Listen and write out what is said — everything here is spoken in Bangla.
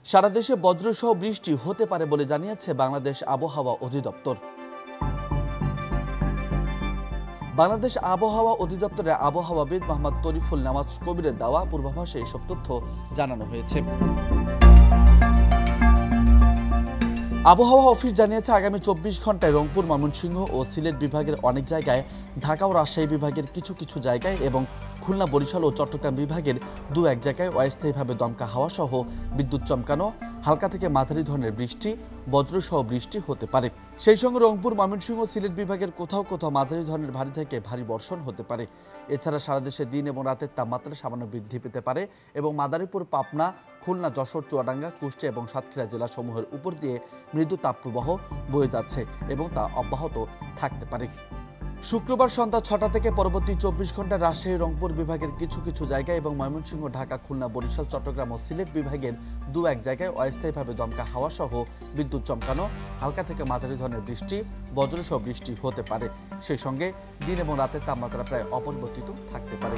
সারা দেশে বজ্রসহ বৃষ্টি হতে পারে বলে জানিয়েছে বাংলাদেশ আবহাওয়া অধিদপ্তর। বাংলাদেশ আবহাওয়া অধিদপ্তরের আবহাওয়াবিদ মোহাম্মদ তরিফুল নামাজ কবিরের দেওয়া পূর্বাভাসে এসব তথ্য জানানো হয়েছে। আবহাওয়া অফিস জানিয়েছে, আগামী 24 ঘন্টায় রংপুর, ময়মনসিংহ ও সিলেট বিভাগের অনেক জায়গায়, ঢাকা ও রাজশাহী বিভাগের কিছু কিছু জায়গায় এবং খুলনা, বরিশাল ও চট্টগ্রাম বিভাগের দু-এক জায়গায় অস্থায়ীভাবে দমকা হাওয়া সহ বিদ্যুৎ চমকানো, হালকা থেকে মাঝারি ধরনের বৃষ্টি, বজ্রসহ বৃষ্টি হতে পারে। সেই সঙ্গে রংপুর, ময়মনসিংহ, সিলেট বিভাগের কোথাও কোথাও মাঝারি ধরনের ভারী থেকে ভারী বর্ষণ হতে পারে। এছাড়া সারা দেশে দিন এবং রাতের তাপমাত্রা সামান্য বৃদ্ধি পেতে পারে এবং মাদারীপুর, পাবনা, খুলনা, যশোর, চুয়াডাঙ্গা, কুষ্টিয়া এবং সাতক্ষীরা জেলাসমূহের উপর দিয়ে মৃদু তাপপ্রবাহ বয়ে যাচ্ছে এবং তা অব্যাহত থাকতে পারে। শুক্রবার সন্ধ্যা 6টা থেকে পরবর্তী 24 ঘন্টায় রাজশাহী, রংপুর বিভাগের কিছু কিছু জায়গায় এবং ময়মনসিংহ, ঢাকা, খুলনা, বরিশাল, চট্টগ্রাম ও সিলেট বিভাগের দু-এক জায়গায় অস্থায়ীভাবে দমকা হাওয়া সহ বিদ্যুৎ চমকানো, হালকা থেকে মাঝারি ধরনের বৃষ্টি, বজ্রসহ বৃষ্টি হতে পারে। সেই সঙ্গে দিন এবং রাতের তাপমাত্রা প্রায় অপরিবর্তিত থাকতে পারে।